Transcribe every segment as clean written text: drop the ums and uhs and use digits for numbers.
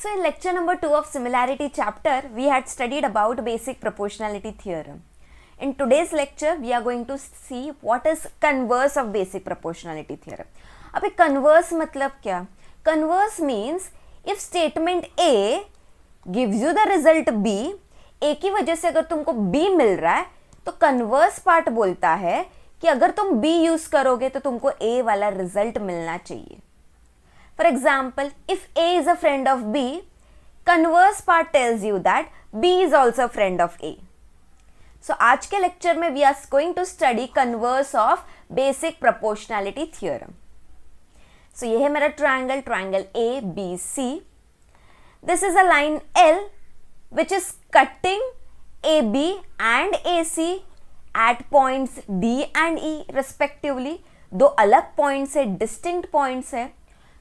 So in lecture number 2 of similarity chapter, we had studied about basic proportionality theorem. In today's lecture, we are going to see what is converse of basic proportionality theorem. अब converse मतलब क्या? Converse means if statement A gives you the result B, A की वजह से अगर तुमको B मिल रहा है, तो converse part बोलता है कि अगर तुम B यूज करोगे तो तुमको A वाला रिजल्ट मिलना चाहिए. For example, if A is a friend of B, converse part tells you that B is also a friend of A. So आज के लेक्चर में we are going to study converse of basic proportionality theorem. So ये है मेरा triangle ABC. This is a line L which is cutting AB and AC at points D and E respectively. दो अलग points है, distinct points है.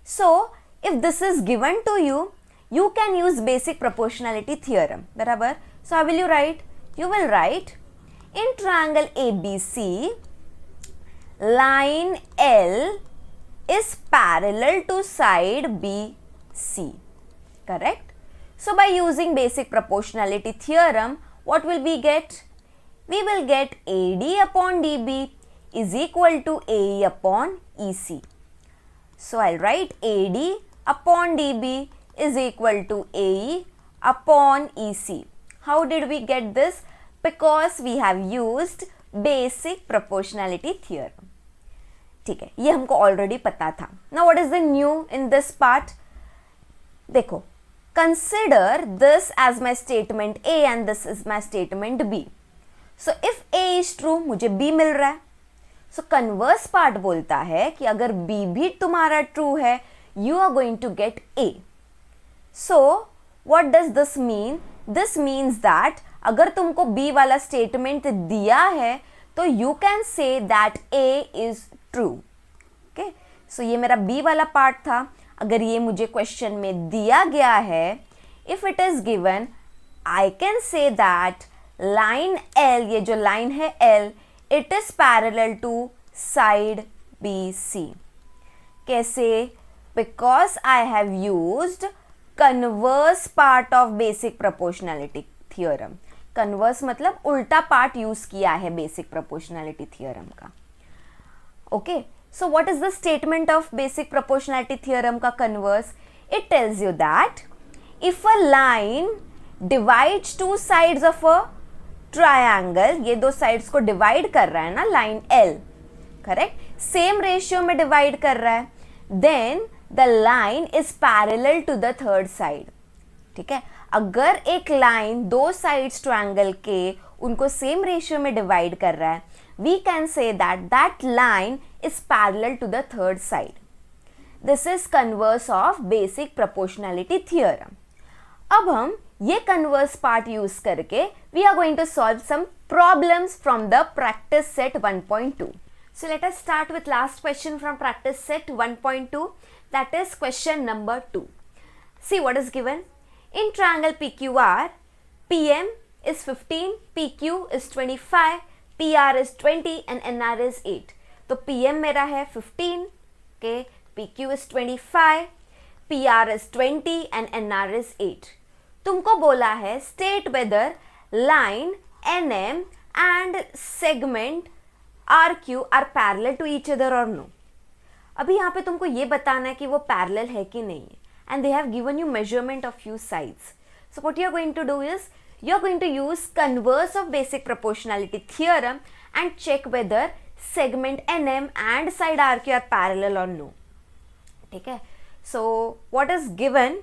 So if this is given to you, you can use basic proportionality theorem. बराबर? So how will you write? You will write in triangle ABC, line L is parallel to side BC. Correct? So by using basic proportionality theorem, what will we get? We will get AD upon DB is equal to AE upon EC. So I'll write AD upon DB is equal to AE upon EC. How did we get this? Because we have used basic proportionality theorem. ठीक है, ये हमको already पता था. Now what is the new in this part? देखो, consider this as my statement A and this is my statement B. So if A is true, मुझे B मिल रहा है. So converse part बोलता है कि अगर B भी तुम्हारा true है, you are going to get A. So what does this mean? This means that अगर तुमको B वाला statement दिया है, तो you can say that A is true. Okay? So ये मेरा B वाला part था. अगर ये मुझे question में दिया गया है, if it is given, I can say that line L, ये जो line है L, it is parallel to side BC. कैसे? Because I have used converse part of basic proportionality theorem. Converse मतलब उल्टा part use किया है basic proportionality theorem का. Okay. So what is the statement of basic proportionality theorem का converse? It tells you that if a line divides two sides of a triangle, ये दो sides को divide कर रहा है ना line L, correct? Same ratio में divide कर रहा है, then the line is parallel to the third side. ठीक है, अगर एक line दो sides triangle के उनको same ratio में divide कर रहा है, we can say that that line is parallel to the third side. This is converse of basic proportionality theorem. अब हम ये converse part use करके we are going to solve some problems from the practice set 1.2. So let us start with last question from practice set 1.2, that is question number 2. See what is given. In triangle PQR, PM is 15, PQ is 25, PR is 20 and NR is 8. तो PM मेरा है 15, okay, PQ is 25, PR is 20 and NR is 8. तुमको बोला है state whether line NM and segment RQ are parallel to each other or no. अभी यहाँ पे तुमको ये बताना है कि वो parallel है कि नहीं है, and they have given you measurement of few sides. So what you are going to do is you are going to use converse of basic proportionality theorem and check whether segment NM and side RQ are parallel or no. ठीक है, so what is given?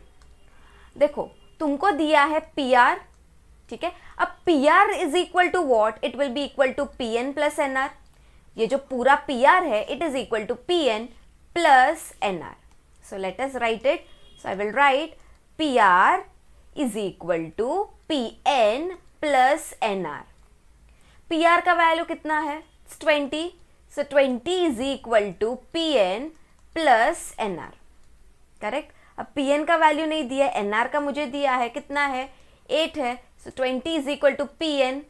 देखो तुमको दिया है PR, ठीक है. अब PR is equal to what? It will be equal to PN plus NR. ये जो पूरा PR है, it is equal to PN plus NR. So let us write it. So I will write PR is equal to PN plus NR. PR का value कितना है? 20. So 20 is equal to PN plus NR. Correct. अब Pn का value नहीं दिया, NR का मुझे दिया है, कितना है? 8 है. So 20 is equal to Pn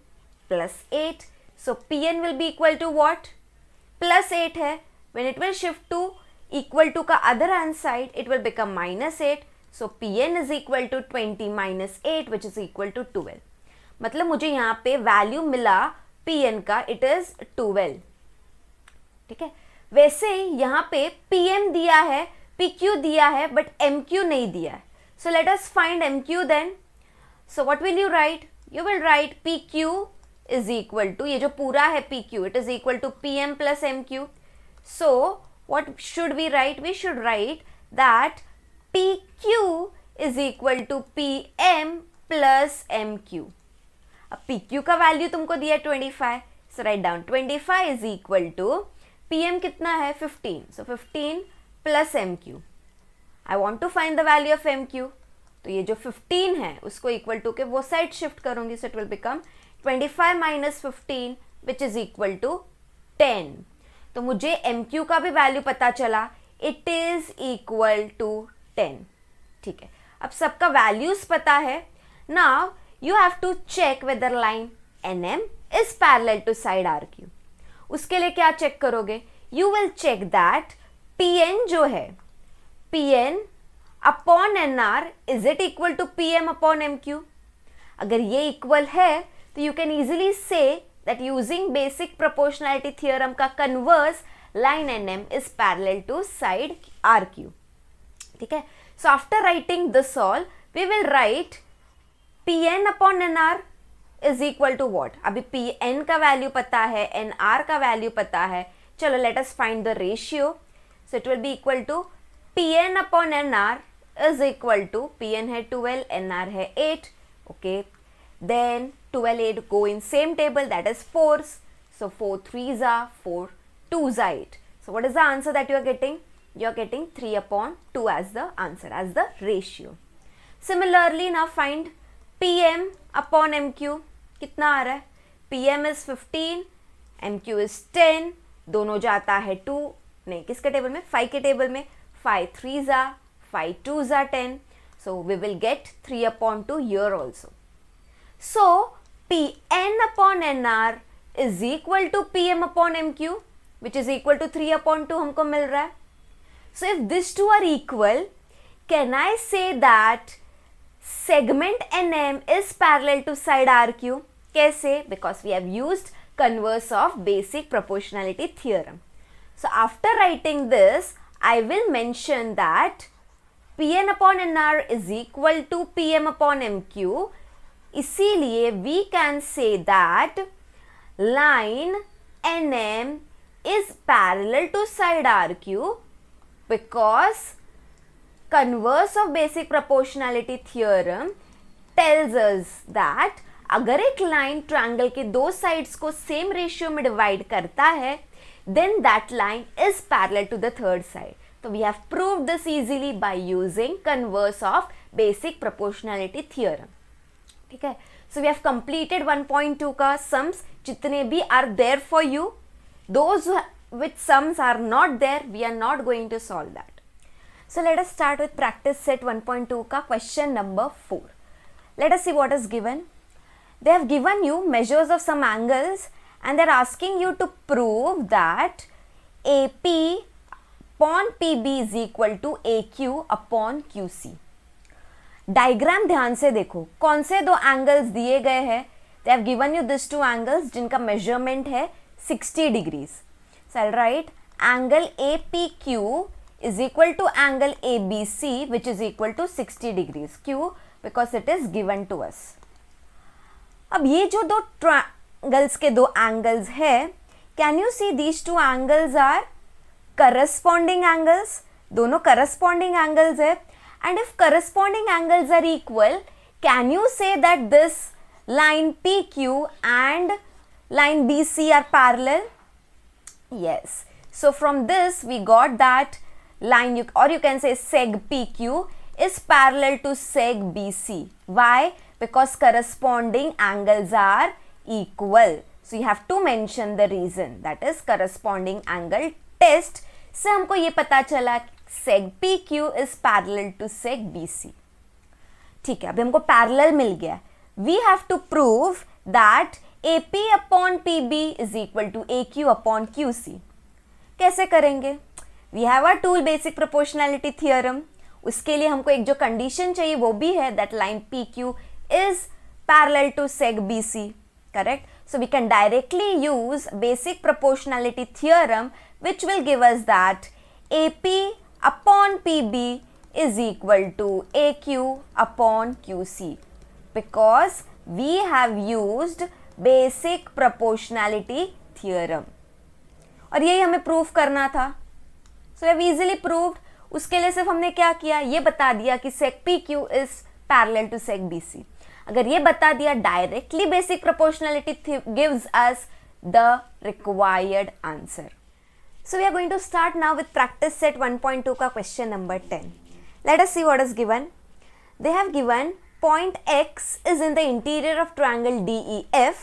plus 8. So Pn will be equal to what? Plus 8 है. When it will shift to equal to का other hand side, it will become minus 8. So Pn is equal to 20 minus 8 which is equal to 12. मतलब मुझे यहाँ पे value मिला Pn का, it is 12. ठीक है, वैसे यहाँ पे Pm दिया है, PQ दिया है, बट MQ नहीं दिया है. So let us find MQ then. So what will you write? You will write PQ is equal to, ये जो पूरा है PQ, it is equal to PM plus MQ. So what should we write? We should write that PQ is equal to PM plus MQ. अब PQ का value तुमको दिया 25, so write down 25 is equal to PM कितना है 15, so 15 plus MQ. I want to find the value of MQ. तो ये जो 15 है उसको equal to के वो साइड शिफ्ट करूंगी, so it will become 25 minus 15 which is equal to 10. तो मुझे MQ का भी वैल्यू पता चला, इट इज इक्वल टू 10. ठीक है, अब सबका वैल्यूज पता है. Now you have to check whether line NM is parallel to side RQ. उसके लिए क्या चेक करोगे? You will check that PN जो है, PN upon NR is it equal to PM upon MQ. अगर ये इक्वल है तो यू कैन इजिली से that using basic proportionality theorem का converse line NM is parallel to side RQ. ठीक है, so after writing this all we will write PN upon NR is equal to what? अभी PN का value पता है, NR का value पता है. चलो let us find the ratio. So it will be equal to PN upon NR is equal to, PN है 12, NR है 8. okay, then 12 8 go in same table, that is 4s. So 4 3s are 4, 2s are 8. So what is the answer that you are getting? You are getting 3 upon 2 as the answer, as the ratio. Similarly now find PM upon MQ. कितना आ रहा है? PM is 15, MQ is 10. दोनों जाता है 2, नहीं किसके table में? 5 के टेबल में. 5 3s are 5 2s are 10. So we will get 3 upon 2 here also. So Pn upon Nr is equal to Pm upon Mq, which is equal to 3 upon 2 हमको मिल रहा है. So if these two are equal, can I say that segment NM is parallel to side RQ? कैसे? Because we have used converse of basic proportionality theorem. So after writing this, I will mention that Pn upon Nr is equal to Pm upon Mq. इसीलिए we can say that line NM is parallel to side RQ because converse of basic proportionality theorem tells us that अगर एक line triangle के दो sides को same ratio में divide करता है then that line is parallel to the third side. So we have proved this easily by using converse of basic proportionality theorem. ठीक है, so we have completed 1.2 का sums. जितने भी are there for you, those which sums are not there, we are not going to solve that. So let us start with practice set 1.2 का question number 4. Let us see what is given. They have given you measures of some angles and they are asking you to prove that AP upon PB is equal to AQ upon QC. Diagram ध्यान से देखो, कौन से दो angles दिए गए हैं. दे have given you this two angles जिनका मेजरमेंट है 60 degrees. So I right angle APQ is equal to angle ABC which is equal to 60 degrees. Q because it is given to us. अब ये जो दो triangles के दो angles है, can you see these two angles are corresponding angles. दोनों corresponding angles है. And if corresponding angles are equal, can you say that this line PQ and line BC are parallel? Yes. So from this we got that line or you can say seg PQ is parallel to seg BC. Why? Because corresponding angles are equal. So you have to mention the reason, that is corresponding angle test से हमको ये पता चला seg PQ is parallel to seg BC. ठीक है, अभी हमको parallel मिल गया. We have to prove that AP upon PB is equal to AQ upon QC. कैसे करेंगे? We have our tool basic proportionality theorem. उसके लिए हमको एक जो कंडीशन चाहिए वो भी है that line PQ is parallel to seg BC, correct? So we can directly use basic proportionality theorem which will give us that AP upon PB is equal to AQ upon QC because we have used basic proportionality theorem और यही हमें proof करना था. So we have easily proved. उसके लिए सिर्फ हमने क्या किया, ये बता दिया कि sec PQ is parallel to sec BC. अगर ये बता दिया directly basic proportionality gives us the required answer. So we are going to start now with practice set 1.2 का question number 10. Let us see what is given. They have given point x is in the interior of triangle DEF.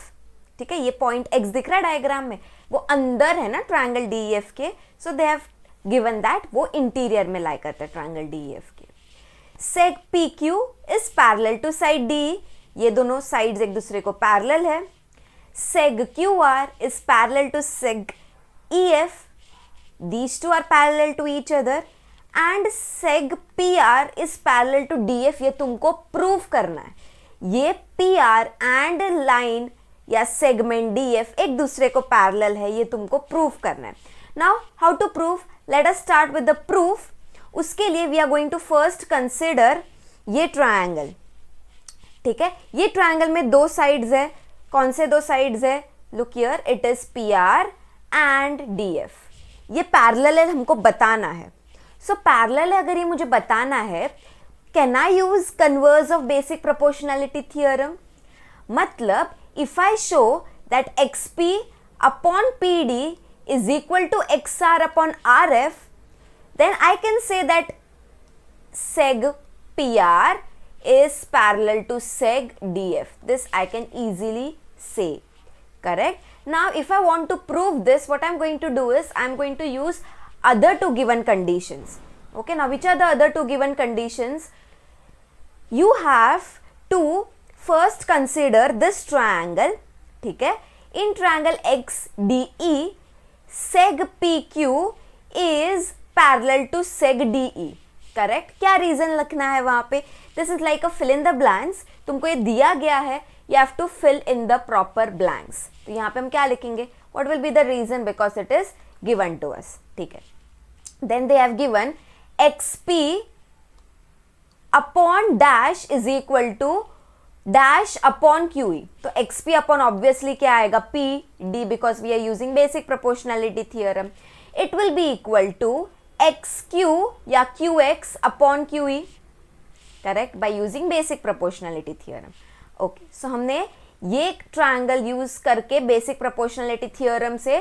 ठीक है, ये point x दिख रहा है diagram में, वो अंदर है ना ट्रायंगल DEF के. So they have given that वो इंटीरियर में लाई करता है ट्रायंगल DEF के. sec PQ is parallel to side D. ये दोनों साइड्स एक दूसरे को पैरेलल है. seg QR is parallel to seg EF. These two are parallel to each other. And seg PR is parallel to DF. ये तुमको prove करना है. ये PR and line या सेगमेंट DF एक दूसरे को पैरेलल है, ये तुमको प्रूव करना है. Now how to prove? Let us start with the proof. उसके लिए we are going to first consider ये ट्रायंगल. ठीक है, ये ट्रायंगल में दो साइड्स है. कौन से दो साइड्स है? Look here, it is PR and DF. ये पैरेलल है, हमको बताना है. सो पैरेलल है, अगर ये मुझे बताना है, can I use converse of basic proportionality theorem. मतलब if I show that XP upon PD is equal to XR upon RF, then I can say that seg PR is parallel to seg DF. This I can easily say, correct? Now if I want to prove this, what I'm going to do is I'm going to use other two given conditions. Okay, now which are the other two given conditions? You have to first consider this triangle. ठीक है, in triangle XDE seg PQ is parallel to seg DE. Correct. क्या reason लिखना है वहां पे? This is like a fill in the blanks. तुमको ये दिया गया है, you have to fill in the proper blanks. तो यहाँ पे हम क्या लिखेंगे? What will be the reason? Because it is given to us. ठीक है, then they have given XP upon dash is equal to dash upon QE. तो XP upon obviously क्या आएगा? PD, because we are using basic proportionality theorem. It will be equal to XQ या QX upon QE, correct, by using basic proportionality theorem. Okay, so हमने ये triangle use करके basic proportionality theorem से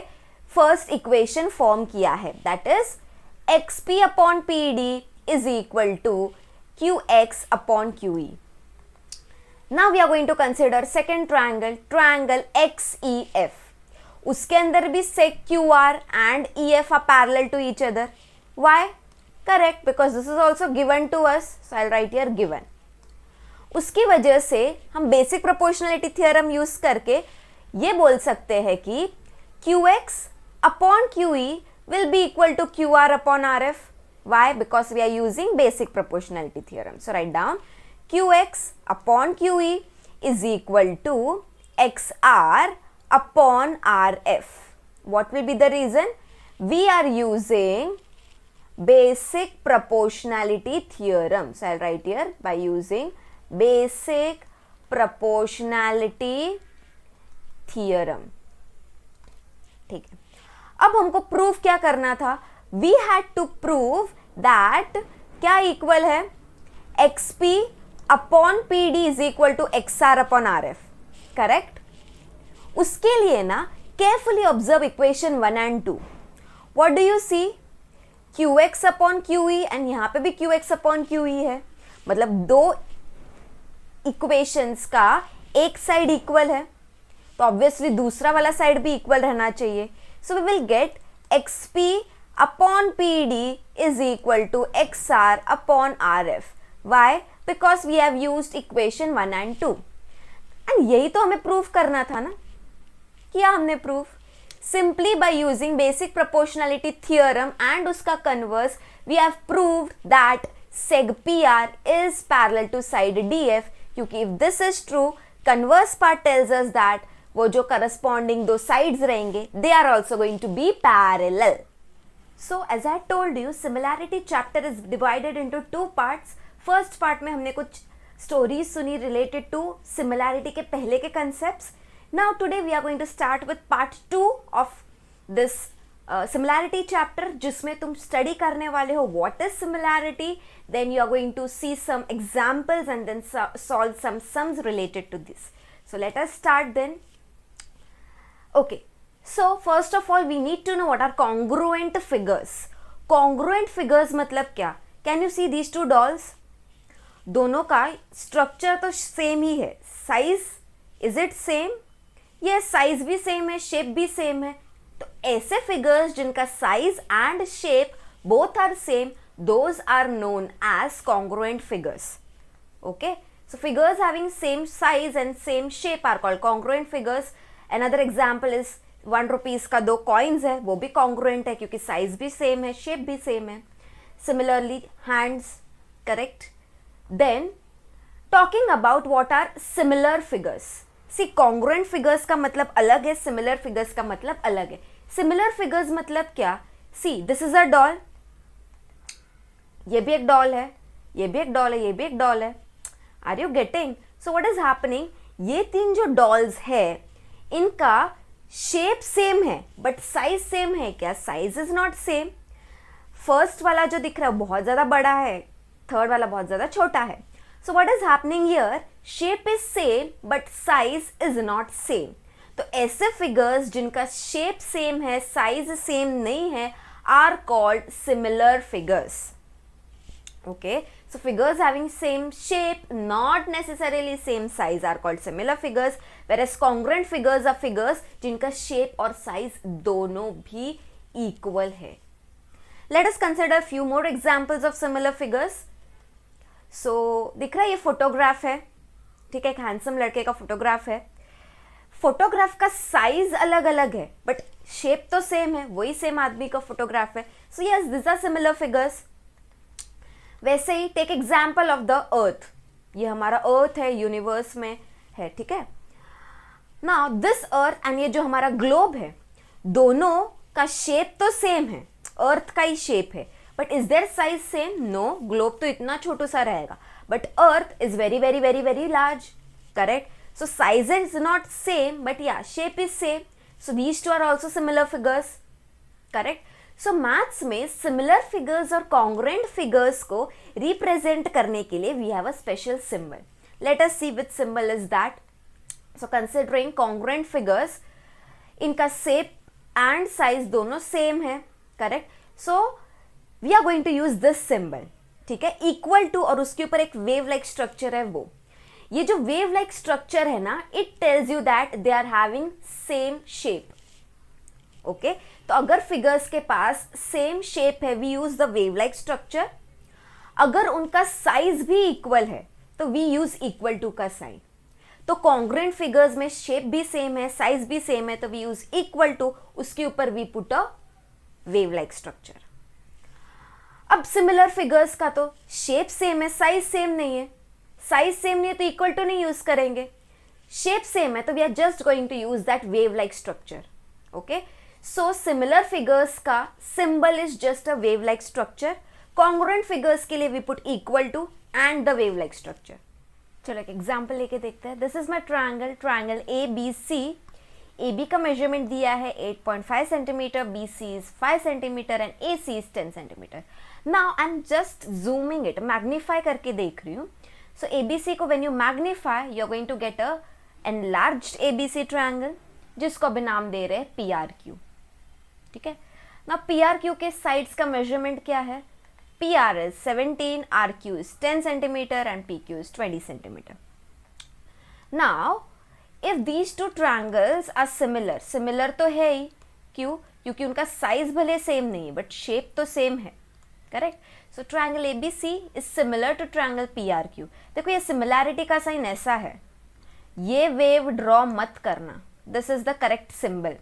first equation form किया है, that is XP upon PD is equal to QX upon QE. Now we are going to consider second triangle, triangle XEF. उसके अंदर भी sec QR and EF are parallel to each other. Why? Correct, because this is also given to us. So I'll write here given. उसकी वजह से हम basic proportionality theorem use करके ये बोल सकते हैं कि QX upon QE will be equal to QR upon RF. Why? Because we are using basic proportionality theorem. So write down QX upon QE is equal to XR upon RF. What will be the reason? We are using basic proportionality theorem. So I'll write here by using basic proportionality theorem. ठीक है, अब हमको proof क्या करना था? We had to prove that क्या equal है? XP upon PD is equal to XR upon RF. Correct. उसके लिए ना carefully observe equation 1 and 2. What do you see? QX upon QE and यहाँ पे भी QX अपॉन QE है. मतलब दो इक्वेशंस का एक साइड इक्वल है, तो ऑब्वियसली दूसरा वाला साइड भी इक्वल रहना चाहिए. So we will get XP upon PD is equal to XR upon RF. Why? Because we have used equation 1 and 2. And यही तो हमें प्रूफ करना था ना. किया हमने proof simply by using basic proportionality theorem and उसका converse. We have proved that seg PR is parallel to side DF, क्योंकि if this is true, converse part tells us that वो जो corresponding दो sides रहेंगे, they are also going to be parallel. So as I told you, similarity chapter is divided into two parts. First part में हमने कुछ stories सुनी related to similarity के पहले के concepts. Now today we are going to start with part 2 of this similarity chapter, जिसमें तुम study करने वाले हो what is similarity, then you are going to see some examples and then solve some sums related to this. So let us start then. Okay, so first of all we need to know what are congruent figures. Congruent figures मतलब क्या? Can you see these two dolls? दोनों का structure तो same ही है. Size, is it same? Yes, size भी same है, shape भी same है. तो ऐसे figures जिनका size and shape both are same, those are known as congruent figures. Okay, so figures having same size and same shape are called congruent figures. Another example is 1 rupees का दो coins है, वो भी congruent है क्योंकि size भी same है, shape भी same है. Similarly, hands, correct? Then, talking about what are similar figures. See, congruent figures का मतलब अलग है, similar figures का मतलब अलग है. Similar figures मतलब क्या? See, this is a doll. ये भी एक doll है, ये भी एक doll है, ये भी एक doll है. Are you getting? So what is happening? ये तीन जो dolls है, इनका शेप सेम है बट साइज सेम है क्या? Size is not same. First वाला जो दिख रहा है बहुत ज़्यादा बड़ा है, थर्ड वाला बहुत ज़्यादा छोटा है. So what is happening here? Shape is same but size is not same. तो ऐसे फिगर्स जिनका शेप सेम है, साइज सेम नहीं है, are called similar figures. Okay, so figures having same shape, not necessarily same size are called similar figures, whereas congruent figures are figures जिनका shape और size दोनों भी equal है. Let us consider few more examples of similar figures. So दिख रहा है ये photograph है, ठीक है, एक handsome लड़के का photograph है. photograph का size अलग अलग है but shape तो same है, वही same आदमी का photograph है. So yes, these are similar figures. वैसे ही take example of the earth. ये हमारा अर्थ है, यूनिवर्स में है, ठीक है. नाउ दिस अर्थ एंड ये जो हमारा ग्लोब है, दोनों का शेप तो सेम है, अर्थ का ही शेप है, but is their size same? No, globe तो इतना छोटू सा रहेगा but earth is very very very very large, correct. So size is not same but या shape is same. So these two are also similar figures, correct. So maths में similar figures और congruent figures को represent करने के लिए we have a special symbol. Let us see which symbol is that. So considering congruent figures, इनका shape and size दोनों same है, correct. So we are going to use this symbol, ठीक है, equal to, और उसके ऊपर एक wave like structure है. वो ये जो वेव लाइक स्ट्रक्चर है ना, it tells you that they are having same shape. Okay, तो अगर फिगर्स के पास सेम शेप है, we use the wave like structure. अगर उनका साइज भी इक्वल है तो वी यूज इक्वल टू का साइन. तो कॉन्ग्रुएंट फिगर्स में शेप भी सेम है, साइज भी सेम है, तो वी यूज इक्वल टू, उसके ऊपर we put a wave like structure. अब सिमिलर फिगर्स का तो शेप सेम है, साइज सेम नहीं है. साइज सेम नहीं है तो इक्वल टू नहीं यूज करेंगे. शेप सेम है तो we are just going to use that wave like structure. Okay, so similar figures का symbol is just a wave like structure. congruent figures के लिए we put equal to and the wave like structure. चलो एक example लेके देखते हैं. This is my triangle ABC. AB का measurement दिया है 8.5 centimeter, BC is 5 centimeter and AC is 10 centimeter. Now I'm just zooming it, magnify करके देख रही हूँ. So ABC को when you magnify, you're going to get a enlarged ABC triangle, जिसको अभी नाम दे रहे हैं PRQ. ठीक है ना. PRQ के साइड्स का मेजरमेंट क्या है? PR is 17, RQ is 10 centimeter and PQ is 20 centimeter. Now, if these two triangles are similar तो है ही. क्यों? क्योंकि उनका साइज भले सेम नहीं है बट शेप तो सेम है, correct. So triangle ABC is similar to triangle PRQ. देखो ये सिमिलैरिटी का साइन ऐसा है, ये वेव ड्रॉ मत करना. This is the correct symbol.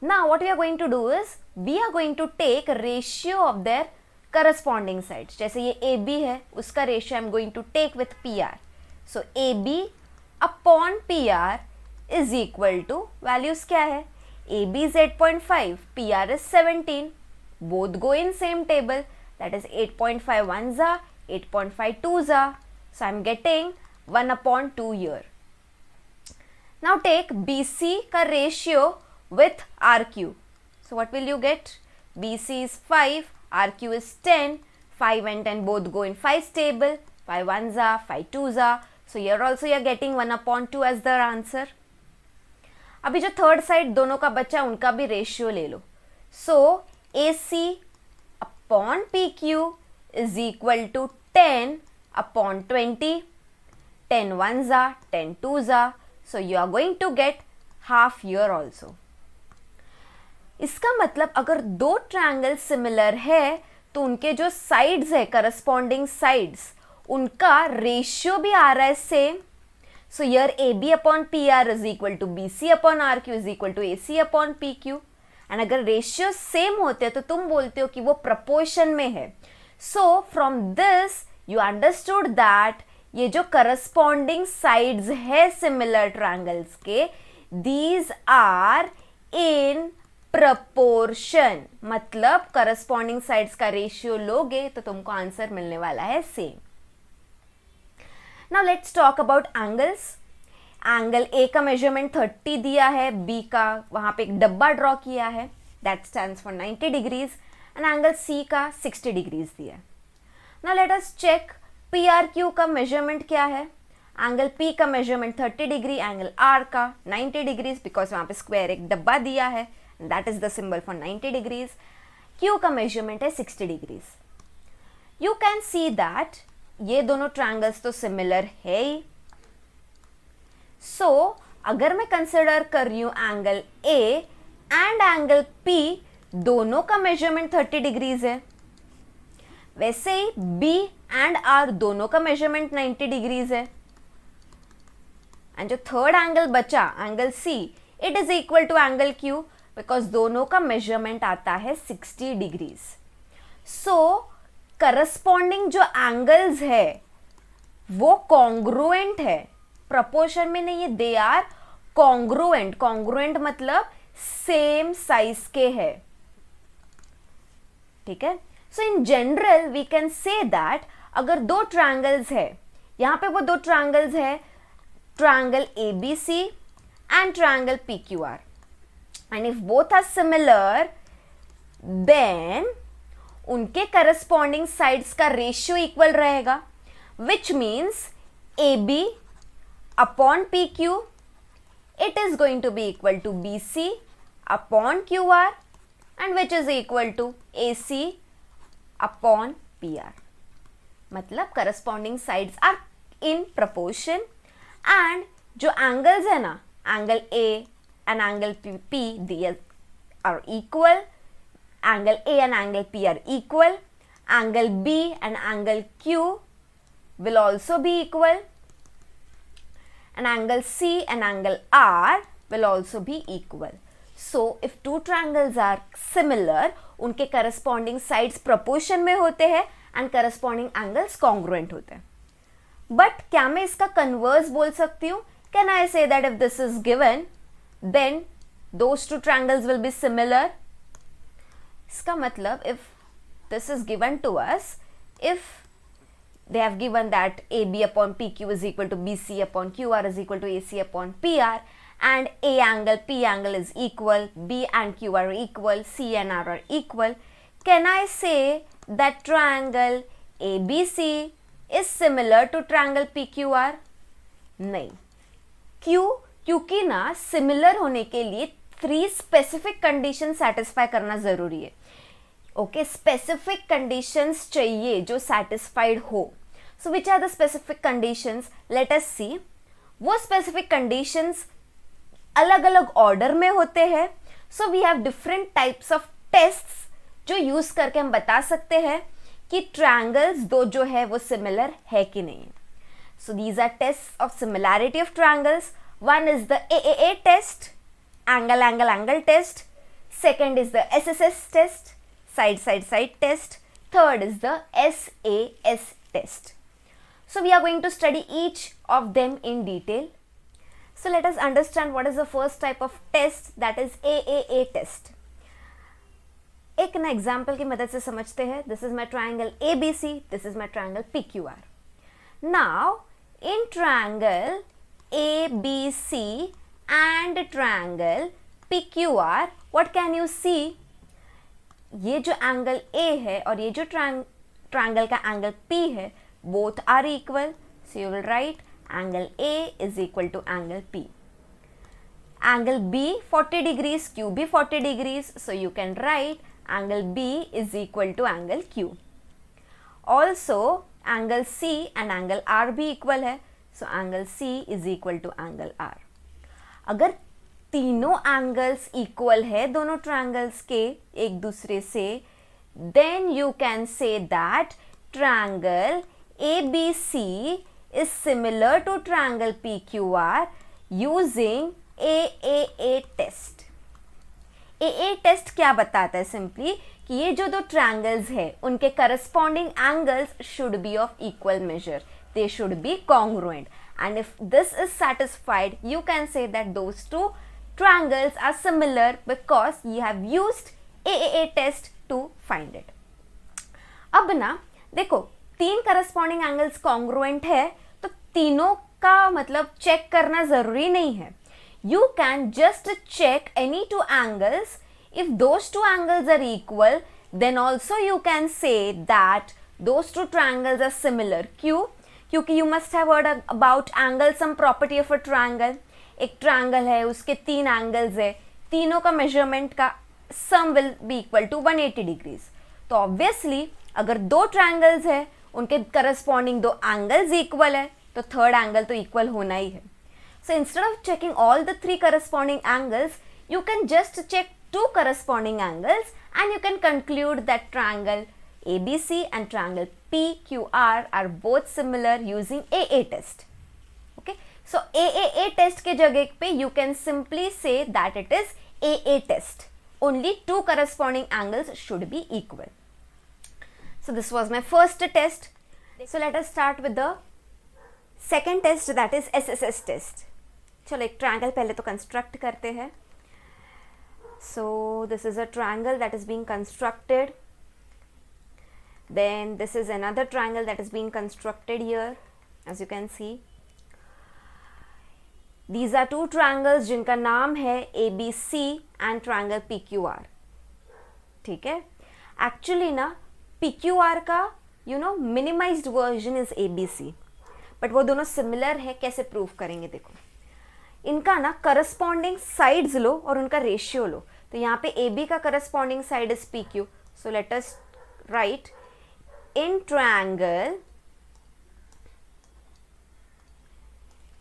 Now what we are going to do is we are going to take ratio of their corresponding sides, जैसे ये ए बी है उसका ratio I am going to take with P R. So A B upon P R is equal to, values क्या है, A B is 8.5, P R is 17, both go in same table, that is 8.5 ones are 8.5 twos are, so I am getting 1/2 here. Now take BC का ratio with RQ. So what will you get? BC is 5, RQ is 10, 5 and 10 both go in 5's table, 5 ones are 5 twos are, so here also you are getting 1/2 as the answer. अभी जो third side दोनों का बचा उनका भी ratio ले लो. सो AC upon PQ is equal to 10 upon 20. 10 ones are 10 twos are, so you are going to get half here also. इसका मतलब अगर दो ट्रायंगल सिमिलर है तो उनके जो साइड्स है करस्पॉन्डिंग साइड्स उनका रेशियो भी आ रहा है same. So here AB upon PR is equal to BC upon RQ is equal to AC upon PQ. And अगर रेशियो सेम होते हैं तो तुम बोलते हो कि वो प्रपोर्शन में है. So from this you understood that ये जो करस्पॉन्डिंग साइड्स है सिमिलर ट्रायंगल्स के, दीज आर इन प्रपोर्शन. मतलब करस्पॉन्डिंग साइड्स का रेशियो लोगे तो तुमको आंसर मिलने वाला है same. Now let's talk about angles. Angle A का मेजरमेंट 30 दिया है, बी का वहां पे एक डब्बा ड्रॉ किया है that stands for 90 degrees and angle C का 60 डिग्रीज दिया है. Now let us check P R Q का मेजरमेंट क्या है. एंगल पी का मेजरमेंट 30 डिग्री, एंगल आर का 90 डिग्रीज बिकॉज वहां पे स्क्वायर एक डब्बा दिया है that is the symbol for 90 degrees. Q का मेजरमेंट है 60 degrees. You can see that ये दोनों ट्रायंगल्स तो सिमिलर है ही. सो अगर मैं कंसिडर कर रही हूं angle A and angle P, दोनों का मेजरमेंट 30 डिग्रीज है. वैसे ही बी एंड आर दोनों का मेजरमेंट 90 डिग्रीज है. एंड जो थर्ड एंगल बचा angle C, it is equal to angle Q because दोनों का मेजरमेंट आता है 60 डिग्रीज. सो करस्पॉन्डिंग जो एंगल्स है वो कॉन्ग्रुएंट है, प्रपोर्शन में नहीं है, दे आर कॉन्ग्रुएंट. कॉन्ग्रुएंट मतलब सेम साइज के है. ठीक है. So in general we can say that अगर दो ट्रायंगल्स है, यहां पे वो दो ट्रायंगल्स है, triangle ABC and triangle PQR, and if both are similar then उनके करस्पॉन्डिंग साइड्स का रेशियो इक्वल रहेगा, which means AB upon PQ, it is going to be equal to BC upon QR and which is equal to AC upon PR. मतलब corresponding sides are in proportion and जो angles है ना, angle A and angle P these are equal, angle A and angle P are equal, angle B and angle Q will also be equal, and angle C and angle R will also be equal. So if two triangles are similar, उनके corresponding sides proportion में होते हैं and corresponding angles congruent होते हैं. But क्या मैं इसका converse बोल सकती हूँ? Can I say that if this is given, then those two triangles will be similar? इसका मतलब if this is given to us, if they have given that AB upon PQ is equal to BC upon QR is equal to AC upon PR, and A angle P angle is equal, B and Q are equal, C and R are equal, can I say that triangle ABC is similar to triangle PQR? नहीं. क्यों? क्योंकि ना similar होने के लिए 3 specific condition satisfy करना जरूरी है. ओके, स्पेसिफिक कंडीशंस चाहिए जो सेटिस्फाइड हो. So which are the specific conditions? Let us see. वो स्पेसिफिक कंडीशंस अलग अलग ऑर्डर में होते हैं. So we have different types of tests जो यूज करके हम बता सकते हैं कि ट्रायंगल्स दो जो है वो सिमिलर है कि नहीं. So these are test of similarity of triangles. One is the AAA test, angle angle angle test. Second is the SSS test, side side side test. Third is the SAS test. So we are going to study each of them in detail. So let us understand what is the first type of test, that is AAA test. एक ना example की मदद से समझते हैं. This is my triangle ABC, this is my triangle PQR. Now in triangle ABC and triangle PQR, what can you see? ये जो angle A है और ये जो ट्राइंगल का एंगल P है, both are equal. So you will write angle A is equal to angle P. Angle B 40 degrees, Q भी 40 degrees. So you can write angle B is equal to angle Q. Also angle C and angle R भी equal है. So angle C is equal to angle R. अगर तीनों angles equal है दोनों triangles के एक दूसरे से, then you can say that triangle ABC is similar to triangle PQR using AAA test. AA test क्या बताता है? सिंपली कि ये जो दो ट्रायंगल्स है उनके corresponding angles should be of equal major, they should be congruent, and if this is satisfied you can say that those two triangles are similar because you have used AAA test to find it. अब ना देखो, तीन corresponding angles congruent है तो तीनों का मतलब check करना जरूरी नहीं है. You can just check any two angles. If those two angles are equal, then also you can say that those two triangles are similar. क्यों? क्योंकि you must have heard about angle sum property of a triangle. एक triangle है, उसके तीन angles है, तीनों का measurement का sum will be equal to 180 degrees. तो ऑब्वियसली अगर दो ट्रायंगल्स है उनके करस्पॉन्डिंग दो एंगल्स इक्वल है तो थर्ड एंगल तो इक्वल होना ही है. So instead of checking all the three corresponding angles, you can just check two corresponding angles and you can conclude that triangle ABC and triangle PQR are both similar using AA test. Okay, so AAA test के जगह पे you can simply say that it is AA test. Only two corresponding angles should be equal. So this was my first test. So let us start with the second test, that is SSS test. चलो एक triangle पहले तो construct करते हैं. So this is a triangle that is being constructed. Then this is another triangle that is being constructed here, as you can see. These are two triangles जिनका नाम है ABC and triangle PQR. ठीक है. Actually ना PQR का minimised version is ABC, but वो दोनों similar है. कैसे प्रूव करेंगे? देखो, इनका ना करस्पॉन्डिंग साइड्स लो और उनका रेशियो लो. तो यहाँ पे AB का corresponding side is PQ. So let us right in triangle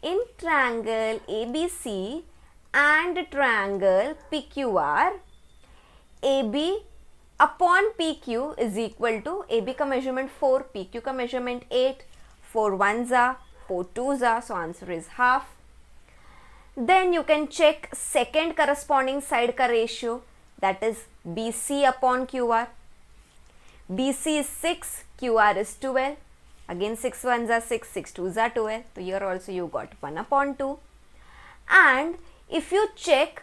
ABC and triangle PQR, AB upon PQ is equal to, AB का measurement 4, PQ का measurement 8, 4 ones are, 4 twos are, so answer is half. Then you can check second corresponding side का ratio, that is BC upon QR. BC is 6, QR is 12. Again 6 ones are 6, 6 twos are 12. So here also you got 1 upon 2. And if you check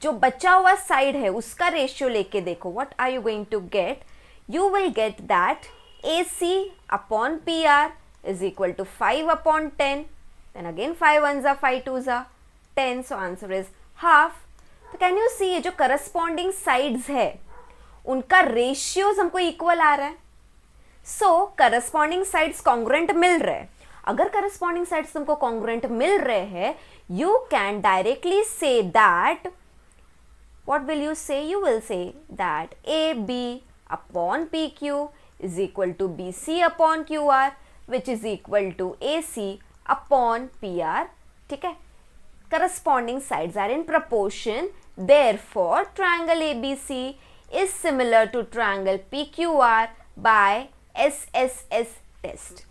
जो बचा हुआ side है उसका ratio लेके देखो, what are you going to get? You will get that AC upon PR is equal to 5 upon 10. Then again 5 ones are 5 twos are 10. So answer is half. तो can you सी ये जो corresponding sides है उनका ratios हमको equal आ रहा है. सो corresponding sides congruent मिल रहे हैं. अगर करस्पॉन्डिंग साइड्स तुमको कॉन्ग्रुएंट मिल रहे हैं, यू कैन डायरेक्टली से that, what will you say? You will say that AB upon PQ is equal to BC upon QR, which is equal to AC upon PR. ठीक है. Corresponding sides are in proportion. Therefore, triangle ABC is similar to triangle PQR by SSS test.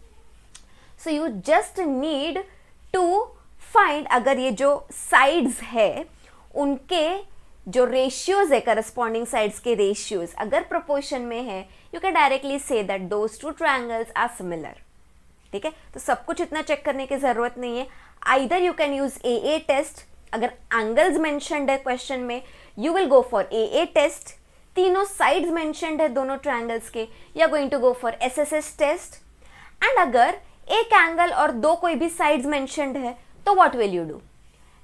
So you just need to find अगर ये जो sides है उनके जो ratios है corresponding sides के रेशियोज अगर प्रोपोर्शन में है, यू कैन डायरेक्टली से that those two triangles are similar. ठीक है, तो सब कुछ इतना चेक करने की जरूरत नहीं है. Either you can use AA test. अगर एंगल्स मेंशन्ड है क्वेश्चन में, you will go for AA test. तीनों साइड्स मेंशन्ड है दोनों ट्रायंगल्स के, you are going to go for SSS test. And अगर एक एंगल और दो कोई भी साइड्स मेंशन्ड है, तो what will you do?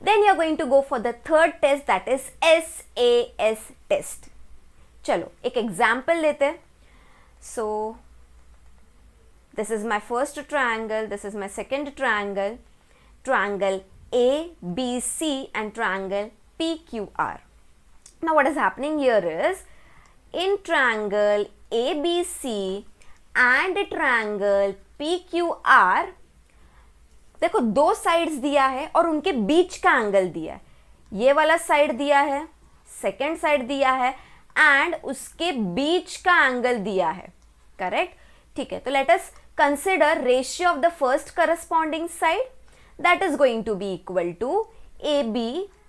Then you are going to go for the third test, that is SAS test. चलो एक एग्जाम्पल लेते हैं. So this is my first triangle, this is my second triangle, triangle ABC and triangle PQR. Now what is happening here is, in triangle ABC and triangle PQR, देखो दो sides दिया है और उनके बीच का एंगल दिया है. ये वाला साइड दिया है, सेकेंड साइड दिया है, एंड उसके बीच का एंगल दिया है. करेक्ट. ठीक है, तो let us consider ratio of the first corresponding side, that is going to be equal to AB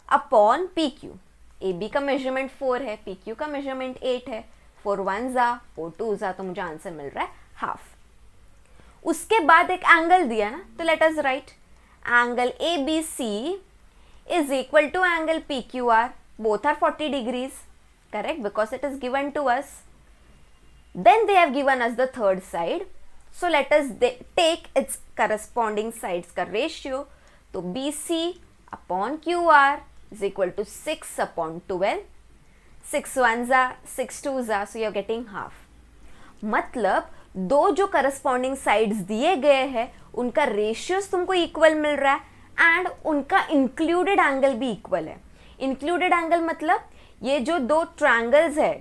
upon PQ. AB का मेजरमेंट 4 है, PQ का मेजरमेंट 8 है. 4 1 जा 4 2 जा, तो मुझे आंसर मिल रहा है हाफ. उसके बाद एक एंगल दिया ना, तो let us write angle ABC is equal to angle PQR. Both are 40 degrees. Correct, because it is given to us. Then they have given us the third side, so let us take its corresponding sides का ratio. तो BC upon QR is equal to 6 upon 12. 6 1 जा 6 2 जा, so you are getting half. मतलब दो जो corresponding sides दिए गए हैं उनका रेशियोस तुमको इक्वल मिल रहा है एंड उनका इंक्लूडेड एंगल भी इक्वल है. इंक्लूडेड एंगल मतलब ये जो दो ट्रायंगल्स है,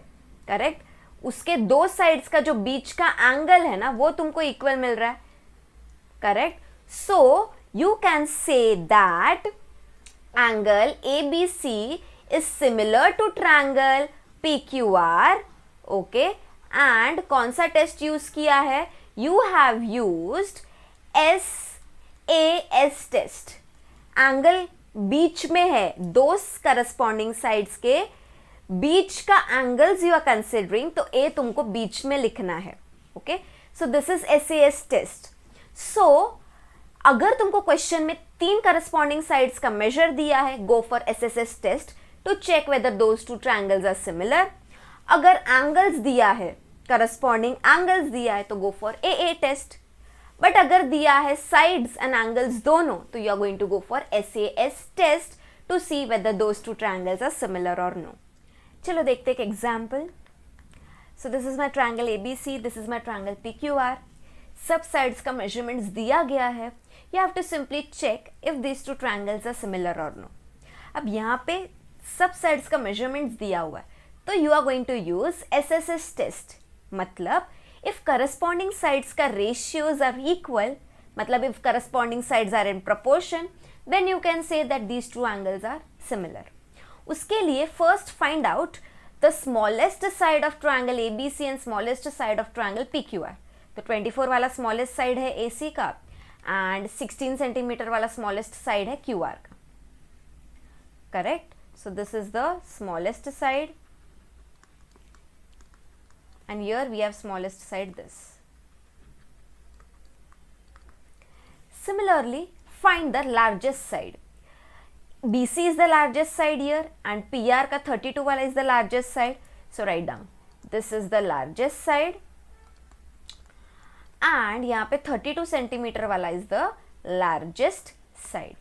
करेक्ट, उसके दो साइड्स का जो बीच का एंगल है ना, वो तुमको इक्वल मिल रहा है. Correct. So you can say that angle ABC is similar to triangle PQR. Okay, and कौन सा टेस्ट यूज किया है? You have used SAS test. Angle बीच में है, दो करस्पॉन्डिंग साइड्स के बीच का एंगल्स यू आर कंसिडरिंग, तो A तुमको बीच में लिखना है. Okay, so this is SAS test. So अगर तुमको क्वेश्चन में 3 करस्पॉन्डिंग साइड्स का मेजर दिया है, go for SSS test to check whether those two triangles are similar. अगर एंगल्स दिया है, करस्पॉन्डिंग एंगल्स दिया है, तो go for AA test. But अगर दिया है साइड्स एंड एंगल्स दोनों, तो you are going to go for SAS test to see whether those two triangles are similar और नो. चलो देखते एक example. So this is my triangle ABC, this is my triangle PQR. सब sides का measurements दिया गया है. You have to simply check if this two triangles are similar और नो. अब यहाँ पे सब साइड्स का मेजरमेंट्स दिया हुआ है, तो you are going to use SSS test. मतलब इफ करस्पॉन्डिंग साइड्स का रेशियोज आर इक्वल, मतलब if corresponding sides are in proportion, then you can say that these two angles are similar. उसके लिए first find out the smallest side of triangle ABC and smallest side of triangle PQR. तो 24 वाला smallest side है AC का and 16 centimetre वाला smallest side है QR का. Correct. So this is the smallest side and here we have smallest side this. Similarly, find the largest side. BC is the largest side here and PR का 32 वाला is the largest side. So write down. This is the largest side and यहाँ पे 32 centimetre वाला is the largest side.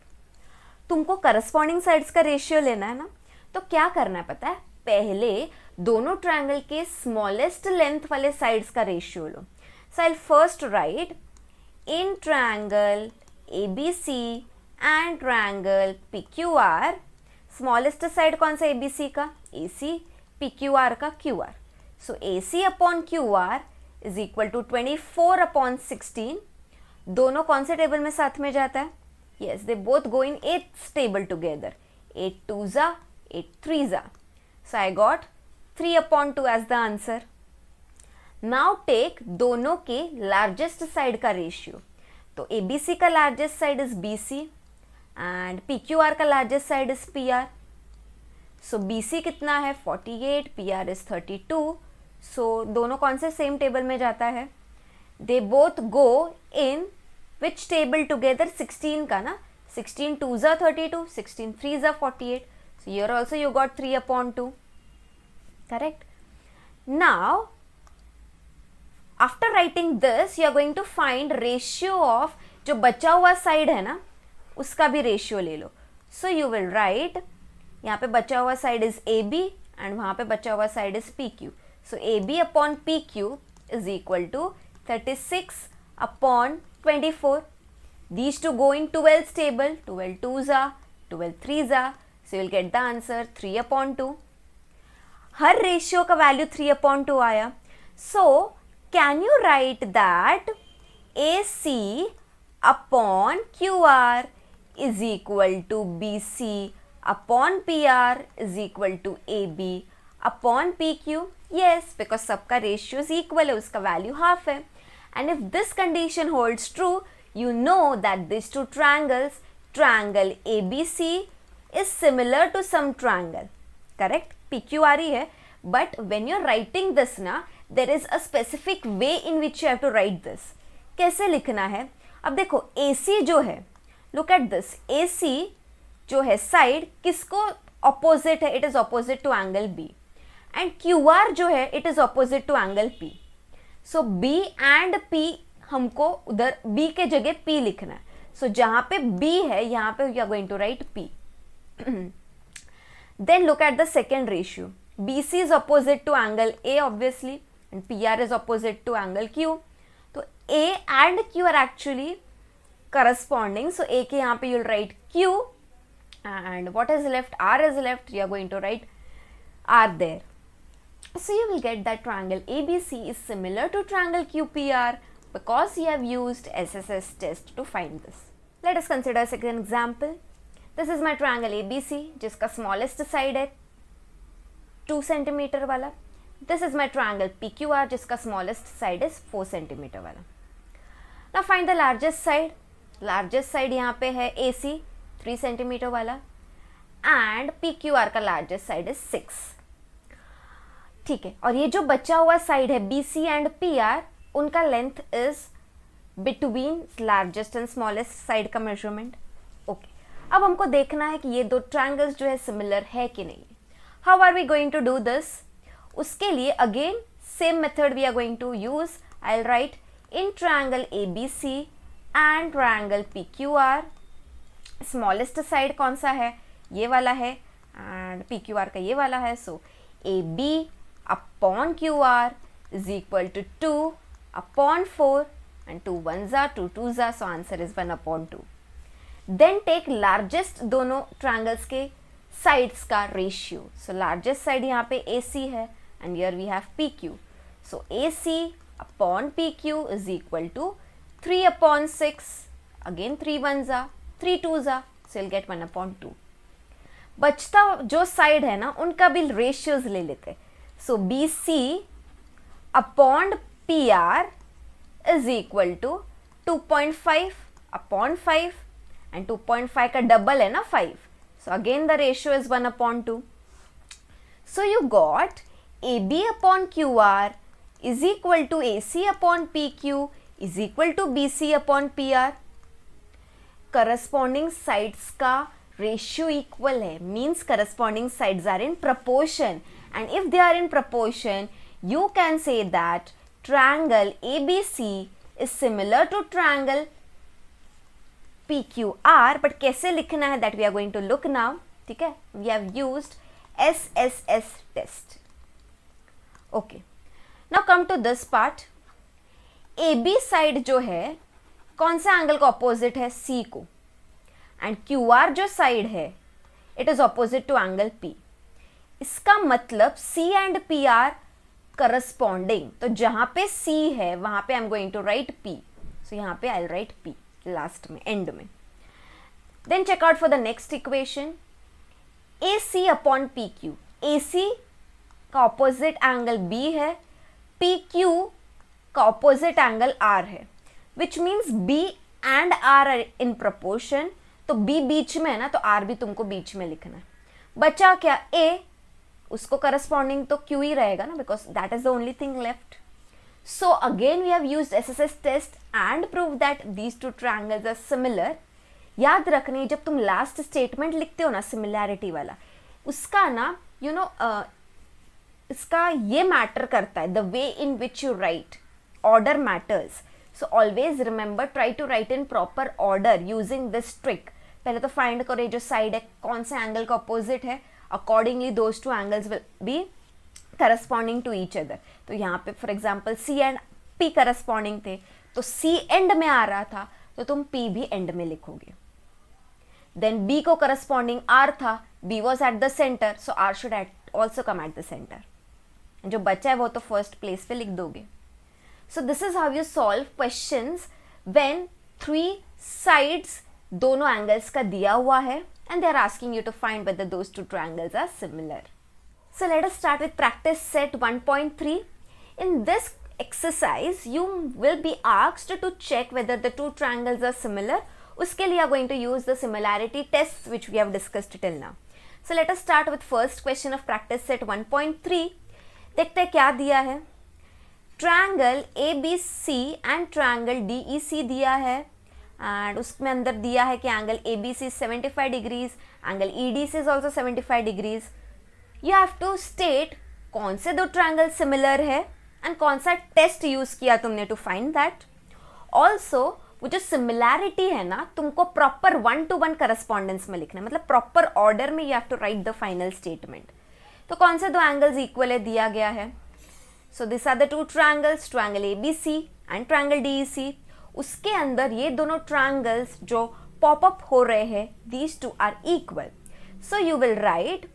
तुमको corresponding sides का ratio लेना है ना, तो क्या करना है पता है? पहले दोनों ट्रायंगल के स्मॉलेस्ट लेंथ वाले साइड्स का रेशियो लो. So I first write in triangle ABC and triangle PQR, smallest side कौन सा ABC का? AC. PQR का QR. So AC upon QR is equal to 24 upon 16. दोनों कौन से टेबल में साथ में जाता है? Yes, they both go in 8th table together. 8 2 जा 8 3 जा. So I got 3 upon 2 as the answer. Now take दोनों के largest side का ratio. तो ABC का largest side is BC and PQR का largest side is PR. So BC कितना है 48, PR इज 32. सो दोनों कौन से सेम टेबल में जाता है? They both go in which table together? 16 का ना, 16 2s are 32, 16 3s are 48. So here also you got 3/2. Correct? Now after writing this you are going to find ratio of जो बचा हुआ साइड है ना उसका भी रेशियो ले लो. So you will write, यहाँ पे बचा हुआ साइड इज AB एंड वहाँ पे बचा हुआ side is PQ. So AB upon PQ is equal to 36/24. These two go in 12's table. 12 2s are, 12 3s are. So you will get the answer 3/2. Her ratio का value 3/2 आया. So can you write that AC upon QR is equal to BC upon PR is equal to AB upon PQ? Yes, because सबका ratio equal है, उसका value half है. And if this condition holds true, you know that these two triangles, triangle ABC is similar to some triangle. Correct? PQR ही है. But when you're writing this ना, there is a specific way in which you have to write this. कैसे लिखना है? अब देखो AC जो है, look at this, AC जो है साइड किसको ऑपोजिट है? It is opposite to angle B. And QR जो है it is opposite to angle P. So B and P हमको उधर B के जगह P लिखना है. सो जहां पे B है यहाँ पे we are going to write P. Then look at the second ratio. BC is opposite to angle A obviously and PR is opposite to angle Q. तो A and Q are actually corresponding. So A के यहाँ पे you'll write Q and what is left? R is left. You are going to write R there. So you will get that triangle ABC is similar to triangle QPR because you have used SSS test to find this. Let us consider a second example. This is my triangle ABC जिसका smallest side है 2 centimeter वाला. This is my triangle PQR जिसका smallest side is 4 centimeter वाला. Now find the largest side. Largest side यहाँ पे है AC 3 centimeter वाला and PQR का largest side is 6. ठीक है, और ये जो बचा हुआ साइड है BC एंड PR उनका length is between largest and smallest side का मेजरमेंट. ओके, अब हमको देखना है कि ये दो ट्रायंगल्स जो है सिमिलर है कि नहीं. How are we going to do this? उसके लिए again same method we are going to use. I will write in triangle ABC and triangle PQR smallest side कौन सा है? ये वाला है एंड PQR का ये वाला है. सो AB upon QR is equal to 2 upon 4 and 2 1s are 2 2s are, so answer is 1/2. Then take largest दोनों triangles के sides का ratio. So largest side यहाँ पे AC है and here we have PQ. So AC upon PQ is equal to 3/6. Again 3 1s are 3 2s are, so you'll get 1/2. बचता जो side है ना उनका भी ratios ले लेते. So BC upon PR is equal to 2.5 upon 5 and 2.5 का double है ना 5. So again the ratio is 1/2. So you got AB upon QR is equal to AC upon PQ is equal to BC upon PR. Corresponding sides का ratio equal है, means corresponding sides are in proportion. And if they are in proportion, you can say that triangle ABC is similar to triangle PQR. But कैसे लिखना है that we are going to look now. ठीक है, we have used SSS test. Okay, now come to this part. AB side जो है कौन सा angle का ऑपोजिट है? C को. And QR जो साइड है it is opposite to angle P. इसका मतलब C and P are corresponding. तो जहां पे C है वहां पे I am going to write P. So यहाँ पे I will write P last में, एंड में. Then check out for the next equation. AC upon PQ. AC का ऑपोजिट एंगल B है, PQ का ऑपोजिट एंगल R है, which means B and R are in proportion. तो B बीच में है ना, तो R भी तुमको बीच में लिखना है. बचा क्या A, उसको करस्पॉन्डिंग तो Q ही रहेगा ना, because that is the only thing left. So again we have used SSS test and proved that these two triangles are similar. याद रखने जब तुम लास्ट स्टेटमेंट लिखते हो ना सिमिलैरिटी वाला, उसका ना इसका ये मैटर करता है, the way in which you write, order matters. So always remember, try to write in proper order using this trick. पहले तो फाइंड करो ये जो साइड है कौन से एंगल का अपोजिट है, accordingly those two angles will be corresponding to each other. तो यहाँ पे for example C and P corresponding थे, तो C एंड में आ रहा था तो तुम P भी एंड में लिखोगे. देन B को करस्पॉन्डिंग R था, B was at the centre, so R should also come at the centre. जो बचा है वो तो फर्स्ट प्लेस पे लिख दोगे. So this is how you solve questions when 3 sides दोनों एंगल्स का दिया हुआ है and they are asking you to find whether those two triangles are similar. So let us start with practice set 1.3. In this exercise, you will be asked to check whether the two triangles are similar. उसके लिए you are going to use the similarity tests which we have discussed till now. So let us start with first question of practice set 1.3. देखते हैं क्या दिया है. Triangle ABC and triangle DEC दिया है and उसमें अंदर दिया है कि angle ABC is 75 degrees, angle EDC is also 75 degrees. You have to state कौन से दो ट्रायंगल सिमिलर है एंड कौन सा टेस्ट यूज किया तुमने टू फाइंड दैट. ऑल्सो वो जो सिमिलैरिटी है ना, तुमको प्रॉपर 1-to-1 करस्पॉन्डेंस में लिखना है, मतलब प्रॉपर ऑर्डर में you have to write the final statement. तो कौन से दो एंगल्स इक्वल है दिया गया है. So this are the two triangles, triangle ABC and triangle DEC. उसके अंदर ये दोनों ट्रायंगल्स जो पॉपअप हो रहे हैं, these two are equal. So you will write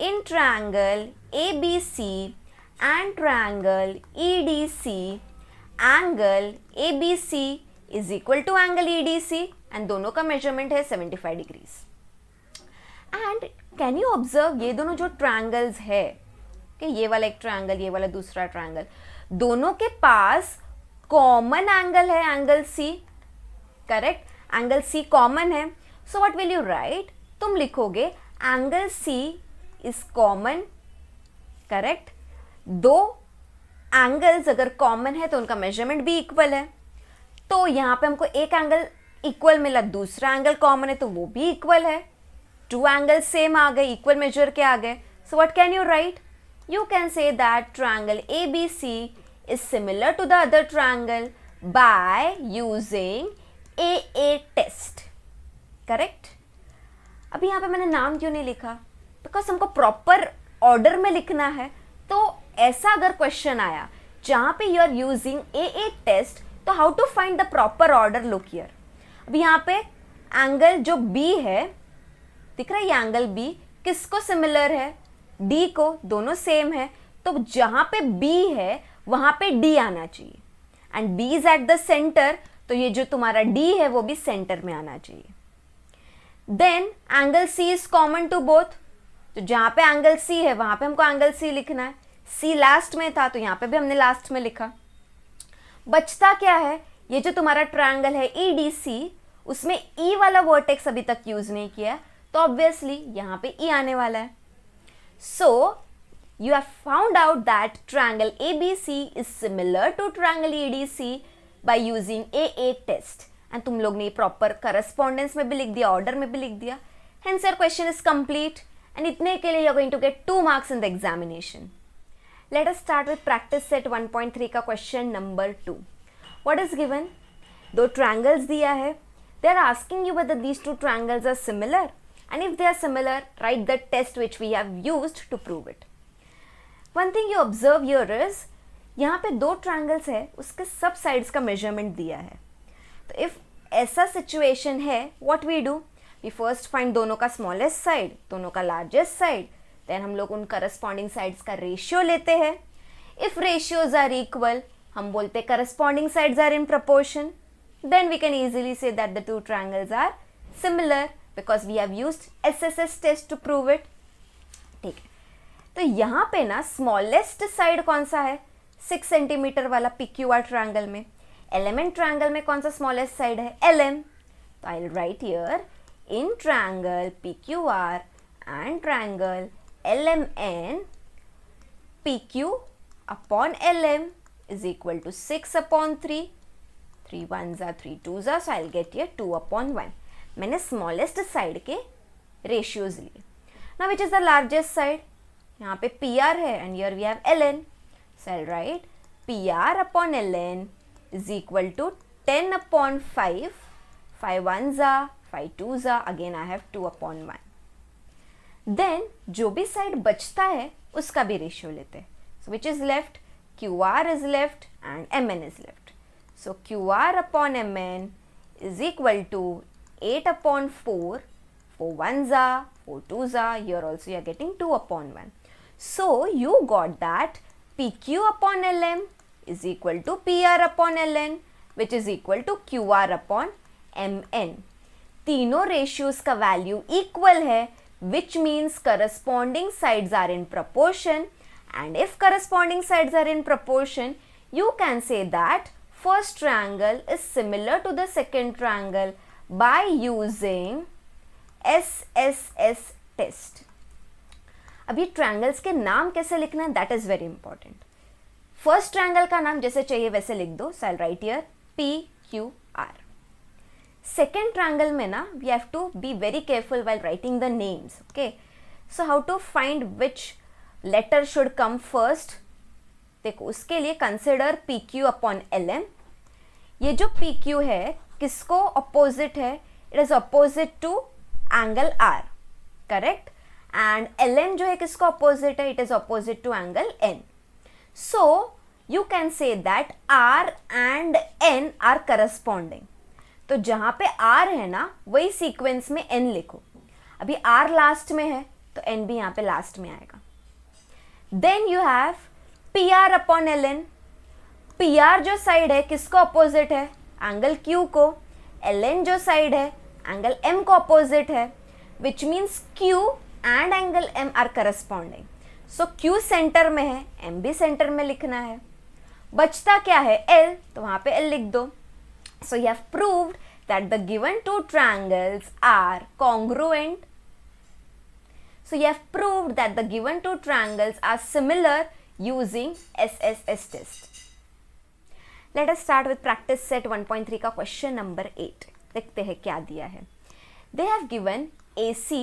in triangle ABC and triangle EDC, angle ABC is equal to angle EDC and दोनों का measurement है 75 degrees. And can you observe ये दोनों जो triangles है कि ये वाला एक triangle, ये वाला दूसरा triangle, दोनों के पास common angle है angle C, correct? Angle C common है. So what will you write? तुम लिखोगे angle C is common, correct. दो एंगल्स अगर कॉमन है तो उनका मेजरमेंट भी इक्वल है. तो यहाँ पे हमको एक एंगल इक्वल मिला, दूसरा एंगल कॉमन है तो वो भी इक्वल है. 2 एंगल सेम आ गए, इक्वल मेजर के आ गए. So what can you write? You can say that triangle ABC is similar to the other triangle by using AA test, correct. अभी यहाँ पे मैंने नाम क्यों नहीं लिखा? बिकॉज हमको प्रॉपर ऑर्डर में लिखना है. तो ऐसा अगर क्वेश्चन आया जहाँ पे you are using AA test, तो how to find the proper order, look here. अभी यहाँ पे एंगल जो B है, दिख रहा है ये एंगल B किसको सिमिलर है? D को. दोनों सेम है, तो जहाँ पे B है वहाँ पे D आना चाहिए. And B is at the centre, तो ये जो तुम्हारा D है वो भी सेंटर में आना चाहिए. Then angle C is common to both, तो जहाँ पे एंगल C है वहाँ पे हमको एंगल C लिखना है. C लास्ट में था तो यहाँ पे भी हमने लास्ट में लिखा. बचता क्या है? ये जो तुम्हारा ट्रायंगल है EDC, उसमें E वाला वर्टेक्स अभी तक यूज नहीं किया, तो ऑब्वियसली यहाँ पे E आने वाला है. So you have found out that triangle ABC is similar to triangle EDC by using AA test. And तुम लोग ने प्रॉपर करस्पॉन्डेंस में भी लिख दिया, ऑर्डर में भी लिख दिया. Hence your question is complete. And इतने के लिए you are going to get 2 marks in the examination. Let us start with practice set 1.3 का question number 2. What is given? दो triangles दिया है. They are asking you whether these two triangles are similar. And if they are similar, write the test which we have used to prove it. One thing you observe here is, यहाँ पे दो triangles है, उसके सब sides का measurement दिया है. तो if ऐसा situation है, what we do? We first find दोनों का smallest side, दोनों का largest side, then हम लोग उन corresponding sides का ratio लेते हैं. If ratios are equal, हम बोलते corresponding sides are in proportion, then we can easily say that the two triangles are similar because we have used SSS test to prove it. ठीक है, तो यहाँ पे ना smallest side कौन सा है? 6 सेंटीमीटर वाला PQR ट्रायंगल में. एलिमेंट ट्रायंगल में कौन सा smallest side है? LM. तो I'll write here in triangle PQR and triangle LMN, PQ upon LM is equal to 6 upon 3. 3 1s are 3 2s are, so I'll get here 2 upon 1. मैंने smallest side के ratios लिए. Now which is the largest side? यहाँ पे PR है and here we have LN. So I'll write PR upon LN is equal to 10 upon 5. 5 1s are, 5 2s are, again I have 2 upon 1. Then जो भी side बचता है उसका भी ratio लेते हैं. So which is left? QR is left and MN is left. So QR upon MN is equal to 8 upon 4. 4 1s are, 4 2s are, here also you are getting 2 upon 1. So you got that PQ upon LM is equal to PR upon LN, which is equal to QR upon MN. तीनों ratios का value equal है, which means corresponding sides are in proportion, and if corresponding sides are in proportion, you can say that first triangle is similar to the second triangle by using SSS test. अब ये triangles के नाम कैसे लिखना है, that is very important. First triangle का नाम जैसे चाहिए वैसे लिख दो. So I write here PQR. Second triangle में ना we have to be very careful while writing the names. Okay, so how to find which letter should come first. देखो उसके लिए कंसिडर PQ अपॉन LM. ये जो PQ है किसको opposite है? It is opposite to angle R, correct. And LM जो है किसको अपोजिट है? It is opposite to angle N. So you can say that R and N are corresponding. तो जहां पे R है ना वही सीक्वेंस में N लिखो. अभी R लास्ट में है तो N भी यहां पे लास्ट में आएगा. Then you have PR upon LN. PR जो साइड है किसको अपोजिट है? एंगल Q को. LN जो साइड है एंगल M को अपोजिट है, which means Q and angle M are corresponding. So Q centre में है, M भी सेंटर में लिखना है. बचता क्या है? L, तो वहां पे L लिख दो. So you have proved that the given two triangles are congruent. So you have proved that the given two triangles are similar using SSS test. Let us start with practice set 1.3 का question number 8. देखते हैं क्या दिया है. They have given AC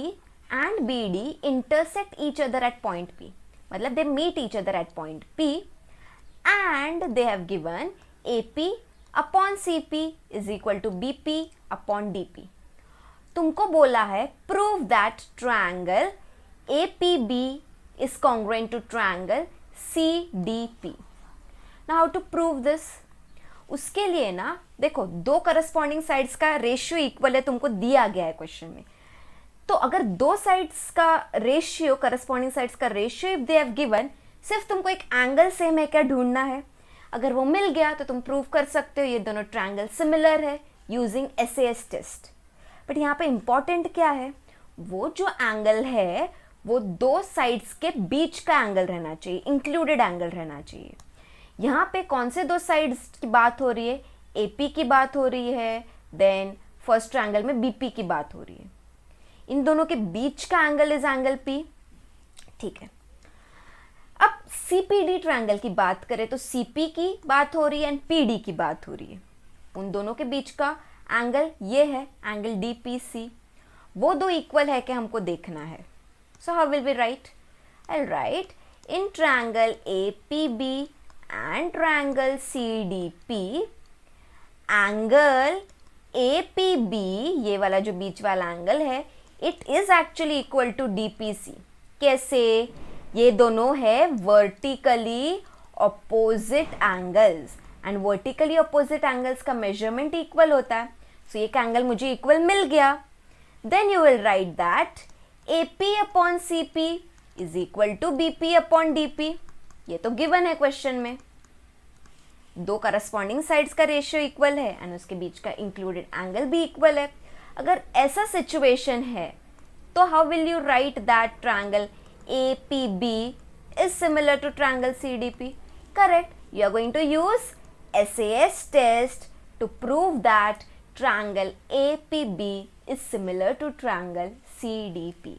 and BD intersect each other at point P. मतलब they meet each other at point P, and they have given AP upon CP is equal to BP upon DP. तुमको बोला है prove that triangle APB is congruent to triangle CDP. Now how to prove this? उसके लिए ना देखो दो corresponding sides का ratio equal है, तुमको दिया गया है क्वेश्चन में. तो अगर दो साइड्स का रेशियो, करस्पॉन्डिंग साइड्स का ratio if they have given, सिर्फ तुमको एक एंगल सेम है क्या ढूंढना है. अगर वो मिल गया तो तुम प्रूव कर सकते हो ये दोनों ट्रायंगल सिमिलर है यूजिंग SAS टेस्ट. बट यहाँ पे इंपॉर्टेंट क्या है? वो जो एंगल है वो दो साइड्स के बीच का एंगल रहना चाहिए, इंक्लूडेड एंगल रहना चाहिए. यहाँ पे कौन से दो साइड्स की बात हो रही है? AP की बात हो रही है, देन फर्स्ट ट्रायंगल में BP की बात हो रही है. इन दोनों के बीच का एंगल इज एंगल P. ठीक है. अब CPD ट्रायंगल की बात करें तो CP की बात हो रही है एंड PD की बात हो रही है. उन दोनों के बीच का एंगल ये है एंगल DPC. वो दो इक्वल है कि हमको देखना है. So how will we write? I'll write in triangle APB and triangle CDP, angle APB, ये वाला जो बीच वाला एंगल है, it is actually equal to DPC. कैसे? ये दोनों है vertically opposite angles and vertically opposite angles का measurement equal होता है. So एक एंगल मुझे इक्वल मिल गया. Then you will write that AP upon CP is equal to BP upon DP. ये तो गिवन है क्वेश्चन में. दो करस्पॉन्डिंग साइड्स का रेशियो इक्वल है एंड उसके बीच का इंक्लूडेड एंगल भी इक्वल है. अगर ऐसा सिचुएशन है तो how will you right that triangle APB is similar to triangle CDP? Correct. You are going to use SAS test to prove that triangle APB is similar to triangle CDP.